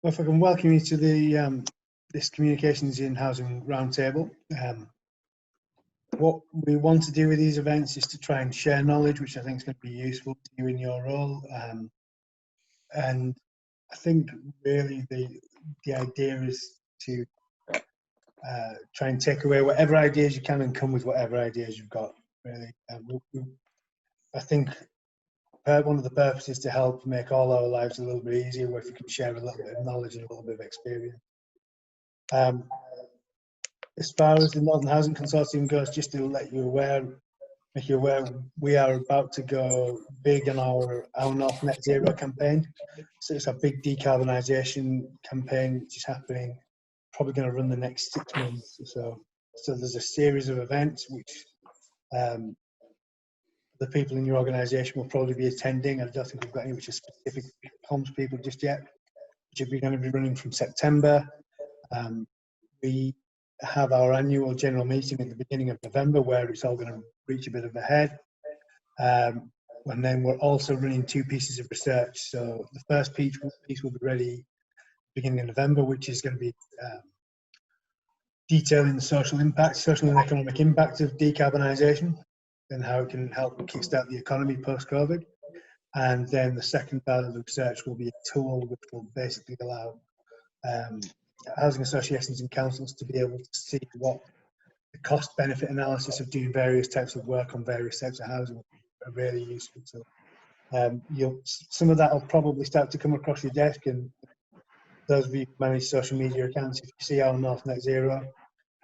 Well, if I can welcome you to the this Communications in Housing Roundtable. What we want to do with these events is to try and share knowledge, which I think is going to be useful to you in your role. And I think really the idea is to try and take away whatever ideas you can and come with whatever ideas you've got, really. I think one of the purposes to help make all our lives a little bit easier, where if you can share a little bit of knowledge and a little bit of experience. As far as the Northern Housing Consortium goes, just to make you aware, we are about to go big on our North Net Zero campaign. So it's a big decarbonisation campaign which is happening, probably going to run the next 6 months or so. So there's a series of events which the people in your organisation will probably be attending. I don't think we've got any which are specific comms people just yet, which are going to be running from September. We have our annual general meeting at the beginning of November, where it's all going to reach a bit of a head. And then we're also running 2 pieces of research. So the first piece will be ready beginning of November, which is going to be detailing the social and economic impact of decarbonisation and how it can help kickstart the economy post-COVID. And then the second part of the research will be a tool which will basically allow housing associations and councils to be able to see what the cost-benefit analysis of doing various types of work on various types of housing are really useful. So some of that will probably start to come across your desk, and those of you who manage social media accounts, if you see our North Net Zero,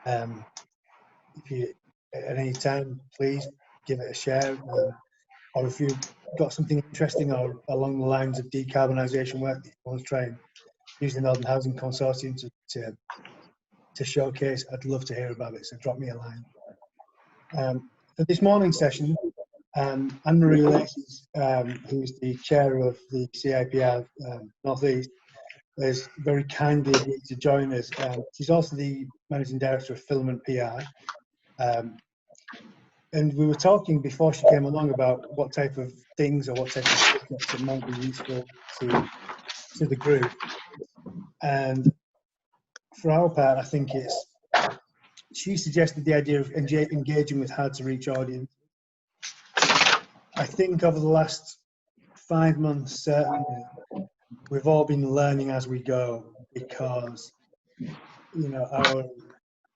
if you at any time, please give it a share. Or if you've got something interesting or along the lines of decarbonisation work that you want to try and use the Northern Housing Consortium to showcase, I'd love to hear about it, so drop me a line. For this morning's session, Anne-Marie Lacey, who's the chair of the CIPR North East, is very kindly agreed to join us. She's also the managing director of Filament PR. And we were talking before she came along about what type of things or what type of subjects that might be useful to the group. And for our part, I think she suggested the idea of engaging with hard to reach audience. I think over the last 5 months, certainly, we've all been learning as we go, because our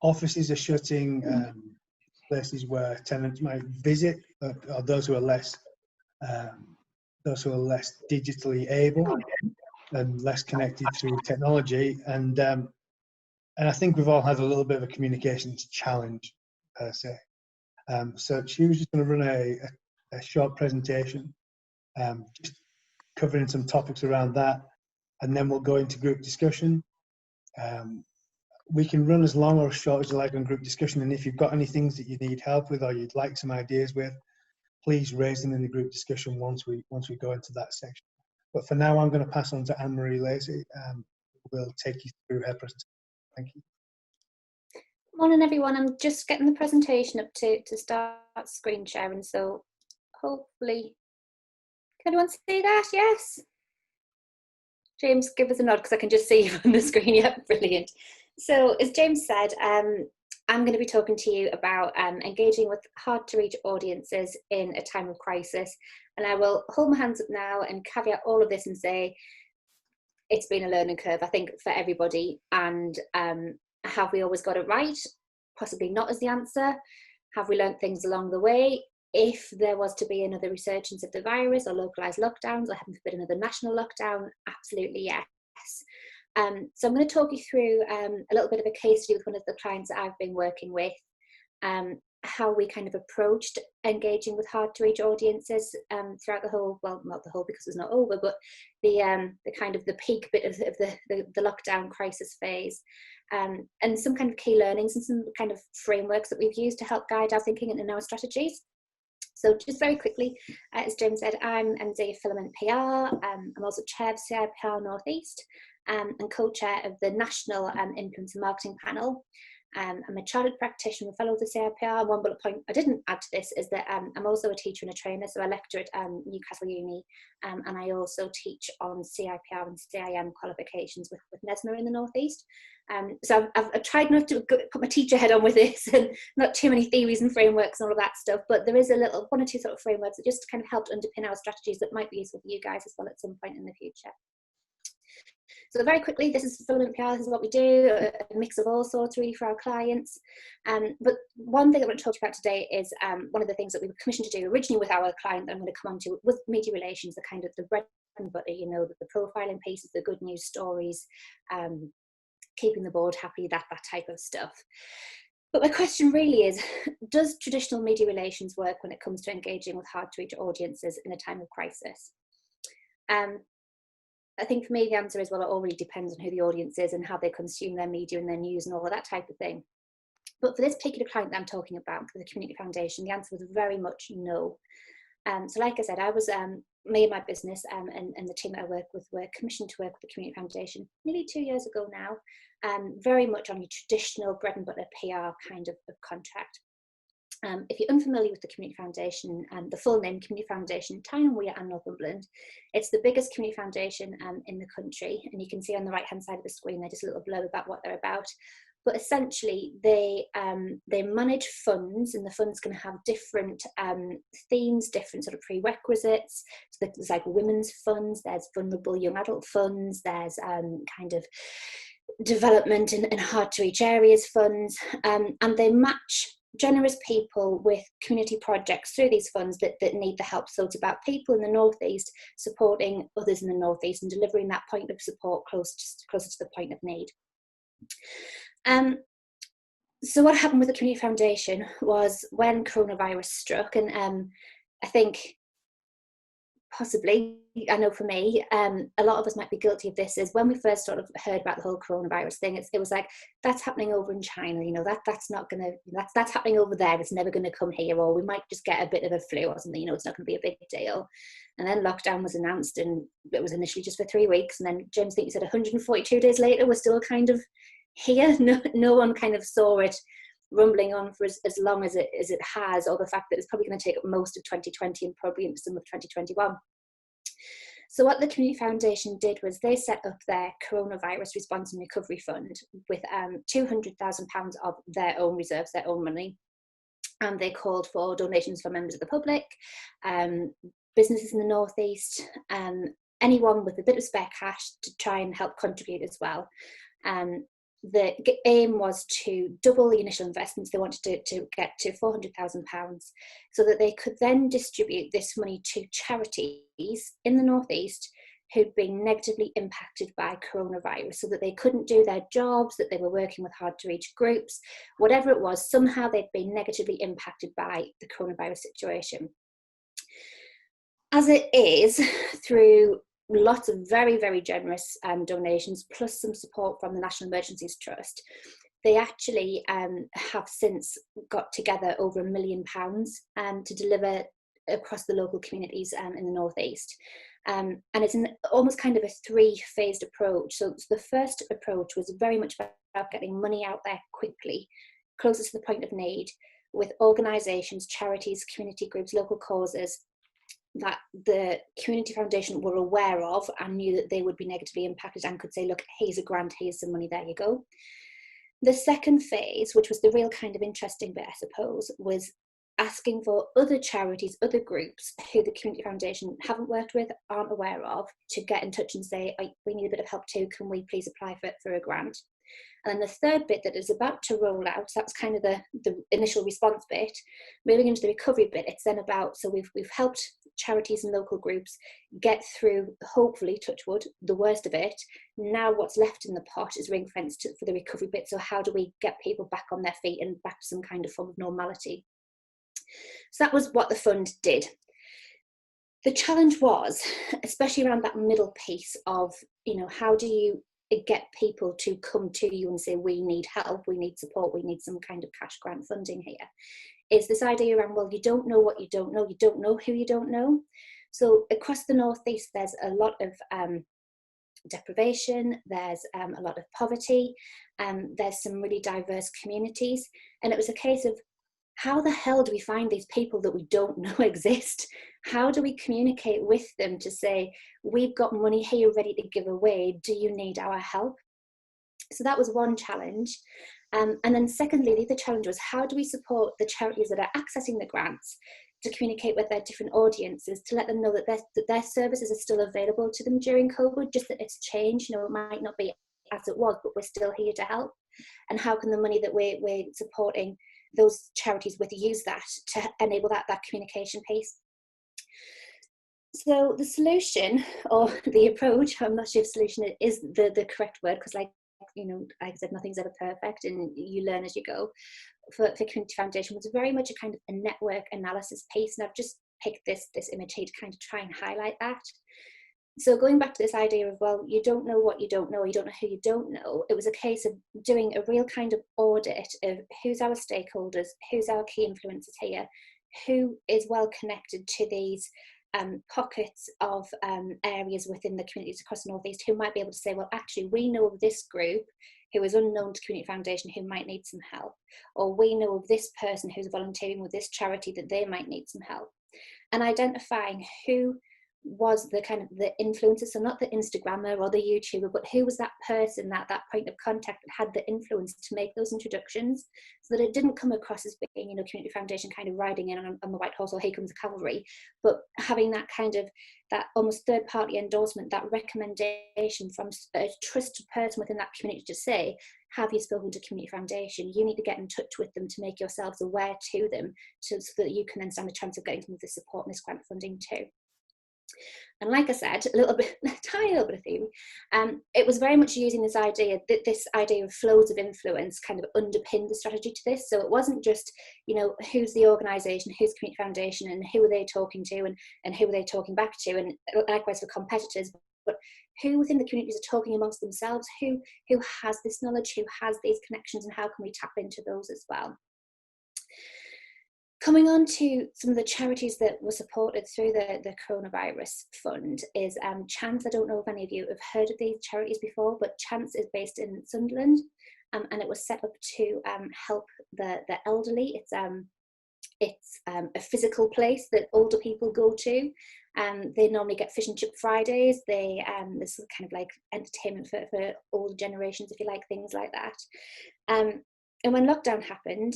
offices are shutting, places where tenants might visit, or those who are less digitally able and less connected through technology, and I think we've all had a little bit of a communications challenge per se. So she was just going to run a short presentation, just covering some topics around that, and then we'll go into group discussion. We can run as long or as short as you like on group discussion, and if you've got any things that you need help with or you'd like some ideas with, please raise them in the group discussion once we go into that section. But for now, I'm going to pass on to Anne-Marie Lacey, who will take you through her presentation. Thank you. Morning, everyone. I'm just getting the presentation up to start screen sharing, so hopefully, can everyone see that? Yes. James, give us a nod because I can just see you on the screen. Yep, brilliant. So as James said, I'm going to be talking to you about engaging with hard to reach audiences in a time of crisis. And I will hold my hands up now and caveat all of this and say it's been a learning curve, I think, for everybody. And have we always got it right? Possibly not as the answer. Have we learned things along the way? If there was to be another resurgence of the virus or localised lockdowns, or heaven forbid another national lockdown, absolutely yes. So I'm going to talk you through a little bit of a case study with one of the clients that I've been working with, how we kind of approached engaging with hard to reach audiences throughout the whole, well, not the whole because it's not over, but the kind of the peak bit of the lockdown crisis phase, and some kind of key learnings and some kind of frameworks that we've used to help guide our thinking and our strategies. So just very quickly, as James said, I'm MD of Filament PR. I'm also chair of CIPR North East and co-chair of the National Influencer Marketing Panel. I'm a chartered practitioner, a fellow of the CIPR. One bullet point I didn't add to this is that I'm also a teacher and a trainer, so I lecture at Newcastle Uni, and I also teach on CIPR and CIM qualifications with NESMA in the North East. So I've tried not to put my teacher head on with this and not too many theories and frameworks and all of that stuff, but there is a little one or two sort of frameworks that just kind of helped underpin our strategies that might be useful for you guys as well at some point in the future. So very quickly, this is Fulfillment PR, this is what we do, a mix of all sorts really for our clients. But one thing I want to talk about today is one of the things that we were commissioned to do originally with our client that I'm going to come on to with media relations, the kind of the bread and butter, you know, the profiling pieces, the good news stories, keeping the board happy, that type of stuff. But my question really is, does traditional media relations work when it comes to engaging with hard to reach audiences in a time of crisis? I think for me, the answer is, well, it all really depends on who the audience is and how they consume their media and their news and all of that type of thing. But for this particular client that I'm talking about, for the Community Foundation, the answer was very much no. So like I said, I was, me and my business and the team that I work with were commissioned to work with the Community Foundation nearly 2 years ago now, very much on your traditional bread and butter PR kind of contract. If you're unfamiliar with the Community Foundation, the full name, Community Foundation, Tyne, Wear and Northumberland, it's the biggest community foundation in the country, and you can see on the right hand side of the screen there just a little blurb about what they're about. But essentially they manage funds, and the funds can have different themes, different sort of prerequisites. So there's like women's funds, there's vulnerable young adult funds, there's kind of development in hard to reach areas funds, and they match generous people with community projects through these funds that need the help. So it's about people in the North East supporting others in the North East and delivering that point of support closer to the point of need. So what happened with the Community Foundation was when coronavirus struck, and I think possibly, I know for me, a lot of us might be guilty of this, is when we first sort of heard about the whole coronavirus thing, it was like, that's happening over in China, you know, that's not gonna, that's happening over there, it's never gonna come here, or we might just get a bit of a flu or something, you know, it's not gonna be a big deal. And then lockdown was announced, and it was initially just for 3 weeks, and then James, I think you said 142 days later, we're still kind of here. No one kind of saw it rumbling on for as long as it has, or the fact that it's probably going to take up most of 2020 and probably into some of 2021. So what the Community Foundation did was they set up their Coronavirus Response and Recovery Fund with £200,000 of their own reserves, their own money, and they called for donations from members of the public, businesses in the North East, anyone with a bit of spare cash to try and help contribute as well. The aim was to double the initial investments. They wanted to get to £400,000 so that they could then distribute this money to charities in the North East who'd been negatively impacted by coronavirus, so that they couldn't do their jobs, that they were working with hard to reach groups, whatever it was, somehow they'd been negatively impacted by the coronavirus situation. As it is, through lots of very, very generous donations, plus some support from the National Emergencies Trust, they actually have since got together over £1 million to deliver across the local communities in the North East. And it's almost kind of a three-phased approach. So the first approach was very much about getting money out there quickly, closer to the point of need, with organisations, charities, community groups, local causes that the Community Foundation were aware of and knew that they would be negatively impacted and could say, look, here's a grant, here's some money, there you go. The second phase, which was the real kind of interesting bit, I suppose, was asking for other charities, other groups who the Community Foundation haven't worked with, aren't aware of, to get in touch and say, we need a bit of help too, can we please apply for a grant? And then the third bit that is about to roll out, so that's kind of the initial response bit. Moving into the recovery bit, it's then about, so we've helped charities and local groups get through, hopefully, touch wood, the worst of it. Now what's left in the pot is ring fenced for the recovery bit. So how do we get people back on their feet and back to some kind of form of normality? So that was what the fund did. The challenge was, especially around that middle piece of, you know, how do you get people to come to you and say, we need help, we need support, we need some kind of cash grant funding here, is this idea around, well, you don't know what you don't know who you don't know. So across the North East, there's a lot of deprivation, there's a lot of poverty, there's some really diverse communities. And it was a case of, how the hell do we find these people that we don't know exist? How do we communicate with them to say, we've got money here ready to give away, do you need our help? So that was one challenge. And then secondly, the other challenge was, how do we support the charities that are accessing the grants to communicate with their different audiences, to let them know that their services are still available to them during COVID, just that it's changed. You know, it might not be as it was, but we're still here to help. And how can the money that we're supporting those charities with use that to enable that communication piece? So the solution, or the approach, I'm not sure if solution is the correct word, because like I said, nothing's ever perfect and you learn as you go. For Community Foundation was very much a kind of a network analysis piece, and I've just picked this image here to kind of try and highlight that. So going back to this idea of, well, you don't know what you don't know, you don't know who you don't know, it was a case of doing a real kind of audit of who's our stakeholders, who's our key influencers here, who is well connected to these pockets of areas within the communities across the North East, who might be able to say, well, actually, we know of this group who is unknown to Community Foundation who might need some help, or we know of this person who's volunteering with this charity that they might need some help. And identifying who was the kind of the influencer, so not the Instagrammer or the YouTuber, but who was that person, that point of contact that had the influence to make those introductions, so that it didn't come across as being, Community Foundation kind of riding in on the white horse, or here comes the cavalry, but having that kind of, that almost third party endorsement, that recommendation from a trusted person within that community to say, have you spoken to Community Foundation? You need to get in touch with them to make yourselves aware to them, so that you can then stand a chance of getting some of the support and this grant funding too. And like I said, a tiny little bit of theory, it was very much using this idea, this idea of flows of influence kind of underpinned the strategy to this. So it wasn't just, who's the organisation, who's Community Foundation, and who are they talking to, and who are they talking back to, and likewise for competitors, but who within the communities are talking amongst themselves, who has this knowledge, who has these connections, and how can we tap into those as well. Coming on to some of the charities that were supported through the coronavirus fund is Chance. I don't know if any of you have heard of these charities before, but Chance is based in Sunderland, and it was set up to help the elderly. It's a physical place that older people go to. They normally get fish and chip Fridays. There's kind of like entertainment for older generations, if you like, things like that. And when lockdown happened,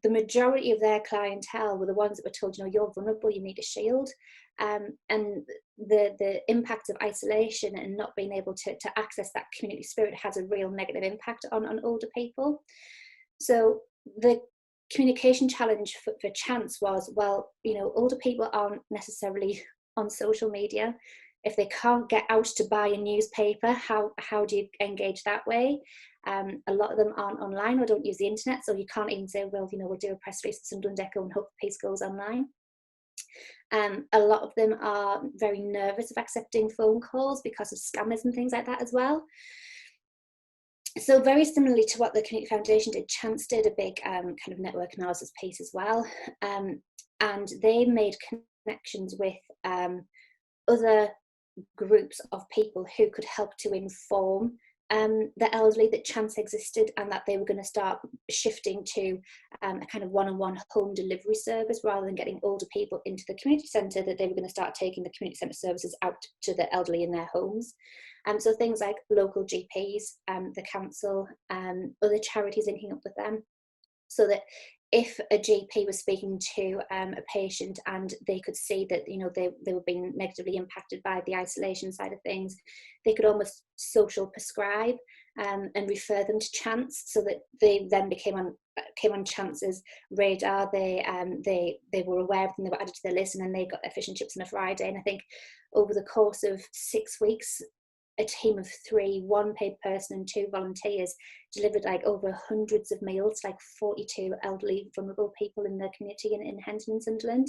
the majority of their clientele were the ones that were told, you're vulnerable, you need a shield. And the impact of isolation and not being able to access that community spirit has a real negative impact on older people. So the communication challenge for Chance was, well, older people aren't necessarily on social media. If they can't get out to buy a newspaper, how do you engage that way? A lot of them aren't online or don't use the internet, so you can't even say, well, we'll do a press release for Sunderland Echo and hope the piece goes online. A lot of them are very nervous of accepting phone calls because of scammers and things like that as well. So very similarly to what the Community Foundation did, Chance did a big kind of network analysis piece as well, and they made connections with other groups of people who could help to inform the elderly that Chance existed, and that they were going to start shifting to a kind of one-on-one home delivery service, rather than getting older people into the community centre, that they were going to start taking the community centre services out to the elderly in their homes. So things like local GPs, the council, other charities linking up with them, so that if a GP was speaking to a patient and they could see that they were being negatively impacted by the isolation side of things, they could almost social prescribe and refer them to Chance, so that they then came on Chance's radar. They were aware of them, they were added to their list, and then they got their fish and chips on a Friday. And I think over the course of 6 weeks, a team of 3, 1 paid person and 2 volunteers, delivered like over hundreds of meals, like 42 elderly vulnerable people in the community in Henton and Sunderland.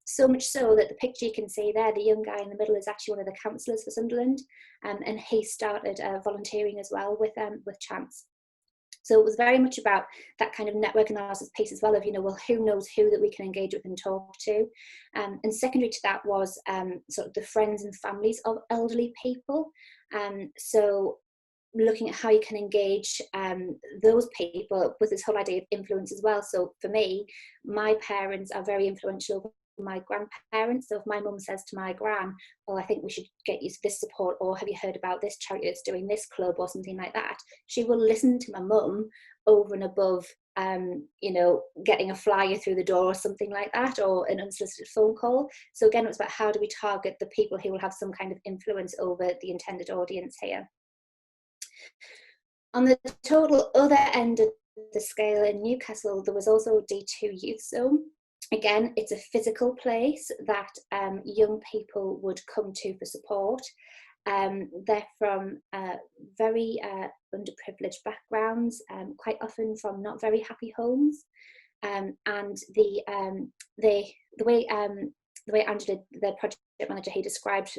So much so that the picture you can see there, the young guy in the middle, is actually one of the councillors for Sunderland, and he started volunteering as well with Chance. So it was very much about that kind of network analysis piece as well of, well, who knows who that we can engage with and talk to. And secondary to that was sort of the friends and families of elderly people. So looking at how you can engage those people with this whole idea of influence as well. So for me, my parents are very influential over my grandparents. So if my mum says to my gran, "Oh, I think we should get you this support," or "Have you heard about this charity that's doing this club," or something like that, she will listen to my mum over and above you know, getting a flyer through the door or something like that, or an unsolicited phone call. So again, it's about how do we target the people who will have some kind of influence over the intended audience here. On the total other end of the scale in Newcastle, there was also D2 Youth Zone. Again, it's a physical place that young people would come to for support. They're from very underprivileged backgrounds, quite often from not very happy homes. And the way Angela, the project manager, he described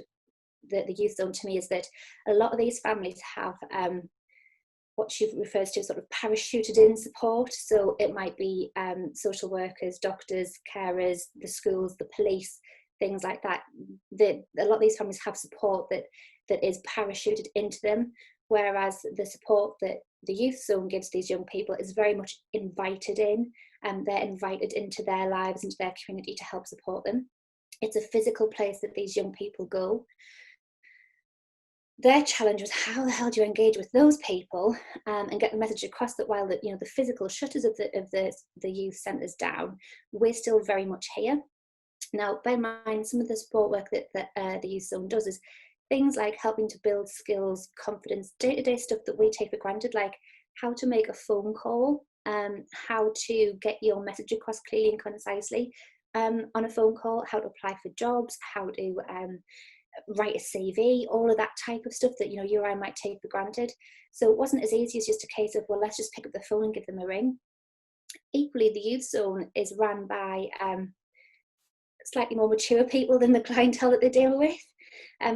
the youth zone to me is that a lot of these families have what she refers to as sort of parachuted in support. So it might be social workers, doctors, carers, the schools, the police, things like that. A lot of these families have support that is parachuted into them, whereas the support that the youth zone gives these young people is very much invited in, and they're invited into their lives, into their community to help support them. It's a physical place that these young people go. Their challenge was, how the hell do you engage with those people and get the message across that while the physical shutters of the youth centres down, we're still very much here. Now, bear in mind, some of the support work that the youth zone does is things like helping to build skills, confidence, day-to-day stuff that we take for granted, like how to make a phone call, how to get your message across clearly and concisely on a phone call, how to apply for jobs, how to write a CV, all of that type of stuff that you or I might take for granted. So it wasn't as easy as just a case of, well, let's just pick up the phone and give them a ring. Equally, the youth zone is run by slightly more mature people than the clientele that they deal with.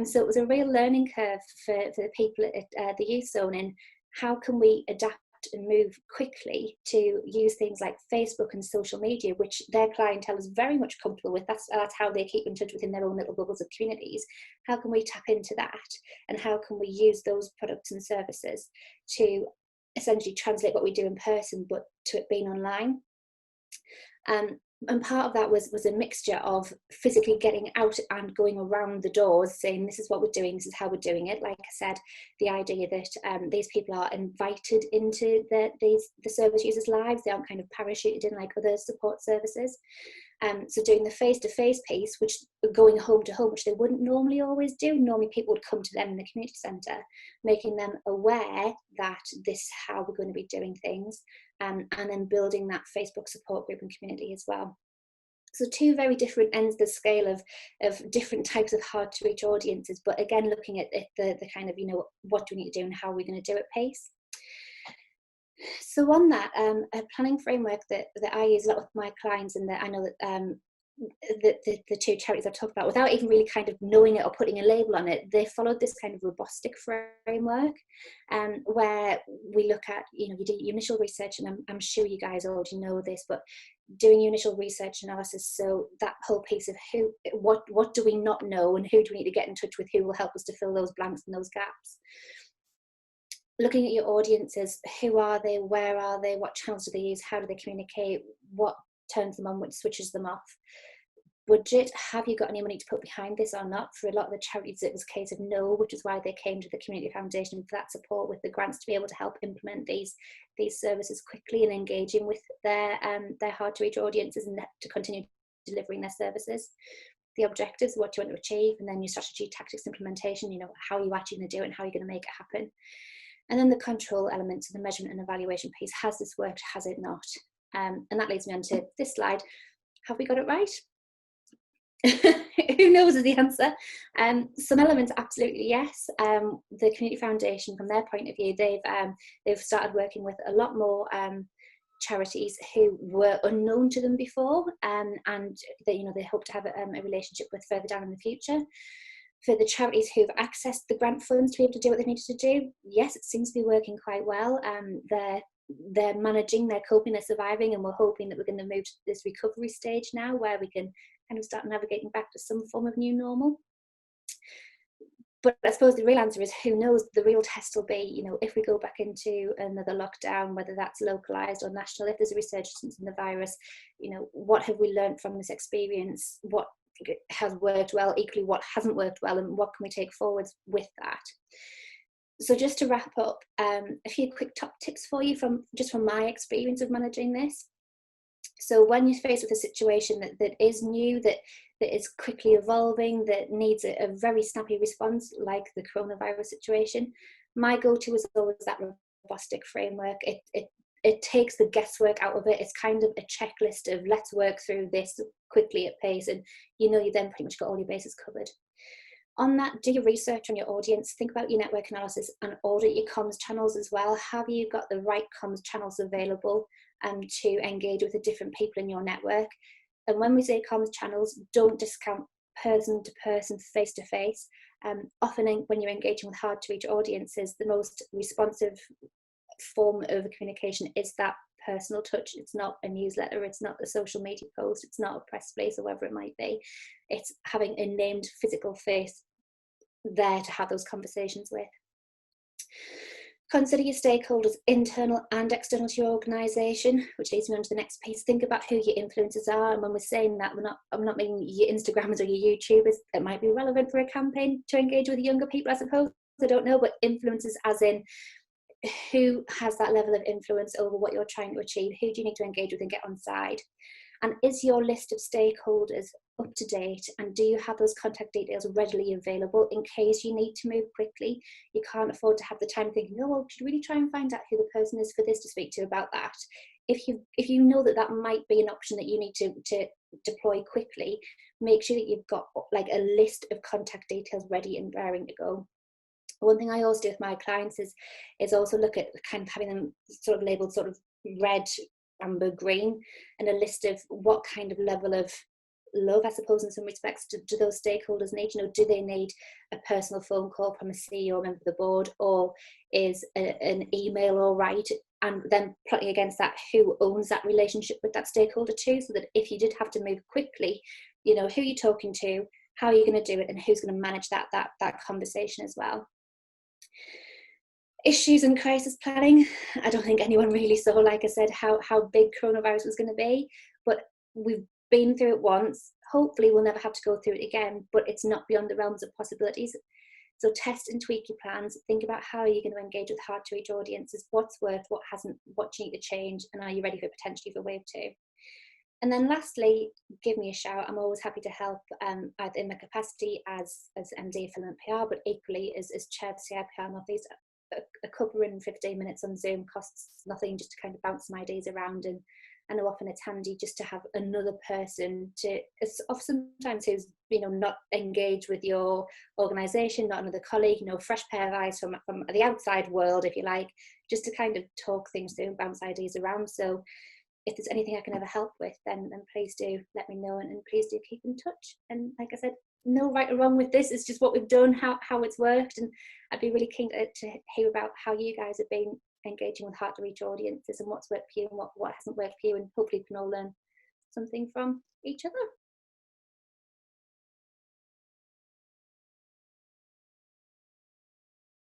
So it was a real learning curve for the people at the youth zone, and how can we adapt and move quickly to use things like Facebook and social media, which their clientele is very much comfortable with. That's how they keep in touch within their own little bubbles of communities. How can we tap into that, and how can we use those products and services to essentially translate what we do in person but to it being online? And part of that was a mixture of physically getting out and going around the doors saying, this is what we're doing, this is how we're doing it. Like I said, the idea that these people are invited into the service users' lives. They aren't kind of parachuted in like other support services. So doing the face-to-face piece, which going home to home, which they wouldn't normally always do. Normally people would come to them in the community centre, making them aware that this is how we're going to be doing things, and then building that Facebook support group and community as well. So two very different ends of the scale of different types of hard to reach audiences, but again, looking at the kind of, what do we need to do and how are we going to do it pace. So on that, a planning framework that I use a lot with my clients, and that I know that the two charities I've talked about, without even really kind of knowing it or putting a label on it, they followed this kind of robustic framework, where we look at, you do your initial research, and I'm sure you guys already know this, but doing your initial research analysis, so that whole piece of what do we not know, and who do we need to get in touch with, who will help us to fill those blanks and those gaps. Looking at your audiences, who are they, where are they, what channels do they use, how do they communicate, what turns them on, which switches them off. Budget, have you got any money to put behind this or not? For a lot of the charities it was a case of no, which is why they came to the Community Foundation for that support with the grants to be able to help implement these services quickly and engaging with their hard to reach audiences and to continue delivering their services. The objectives, what do you want to achieve, and then your strategy, tactics, implementation, how are you actually going to do it and how are you going to make it happen. And then the control elements of the measurement and evaluation piece. Has this worked? Has it not? And that leads me on to this slide. Have we got it right? Who knows is the answer. Some elements, absolutely yes. The Community Foundation, from their point of view, they've started working with a lot more charities who were unknown to them before, and they hope to have a relationship with further down in the future. For the charities who've accessed the grant funds to be able to do what they needed to do, yes, it seems to be working quite well. They're managing, they're coping, they're surviving, and we're hoping that we're going to move to this recovery stage now where we can kind of start navigating back to some form of new normal. But I suppose the real answer is, who knows? The real test will be, you know, if we go back into another lockdown, whether that's localized or national, if there's a resurgence in the virus, you know, what have we learned from this experience? What has worked well, equally what hasn't worked well, and what can we take forwards with that? So just to wrap up, a few quick top tips for you from my experience of managing this. So when you're faced with a situation that is new, that is quickly evolving, that needs a very snappy response, like the coronavirus situation, my go-to is always that robustic framework. It takes the guesswork out of it. It's kind of a checklist of, let's work through this quickly at pace, and you know, you then pretty much got all your bases covered. On that, do your research on your audience, think about your network analysis, and audit your comms channels as well. Have you got the right comms channels available to engage with the different people in your network? And when we say comms channels, don't discount person to person, face to face. Often when you're engaging with hard to reach audiences, the most responsive form of communication is that personal touch. It's not a newsletter, it's not a social media post, it's not a press release or whatever it might be. It's having a named physical face there to have those conversations with. Consider your stakeholders, internal and external to your organisation, which leads me on to the next piece. Think about who your influencers are. And when we're saying that, I'm not meaning your Instagrammers or your YouTubers. It might be relevant for a campaign to engage with younger people, I suppose. I don't know, but influencers as in, who has that level of influence over what you're trying to achieve? Who do you need to engage with and get on side? And is your list of stakeholders up to date? And do you have those contact details readily available in case you need to move quickly? You can't afford to have the time thinking, oh, well, should really try and find out who the person is for this to speak to about that. If you know that might be an option that you need to deploy quickly, make sure that you've got like a list of contact details ready and raring to go. One thing I always do with my clients is also look at kind of having them sort of labeled sort of red, amber, green, and a list of what kind of level of love, I suppose, in some respects, do those stakeholders need. You know, do they need a personal phone call from a CEO member of the board, or is an email all right? And then plotting against that, who owns that relationship with that stakeholder too, so that if you did have to move quickly, you know who you're talking to, how are you going to do it, and who's going to manage that conversation as well. Issues and crisis planning. I don't think anyone really saw, like I said, how big coronavirus was going to be, but we've been through it once. Hopefully we'll never have to go through it again, but it's not beyond the realms of possibilities. So test and tweak your plans. Think about how you're going to engage with hard to reach audiences, what's worked, what hasn't, what you need to change, and are you ready for potentially for wave 2? And then lastly, give me a shout. I'm always happy to help, either in my capacity as MD of Filament PR, but equally as chair of CIPR Northeast. A couple in 15 minutes on Zoom costs nothing, just to kind of bounce some ideas around. And I know often it's handy just to have another person to, sometimes who's, you know, not engaged with your organisation, not another colleague, you know, fresh pair of eyes from the outside world, if you like, just to kind of talk things through and bounce ideas around. So if there's anything I can ever help with, then please do let me know, and please do keep in touch. And like I said, no right or wrong with this. It's just what we've done, how it's worked, and I'd be really keen to hear about how you guys have been engaging with hard to reach audiences and what's worked for you and what hasn't worked for you, and hopefully we can all learn something from each other.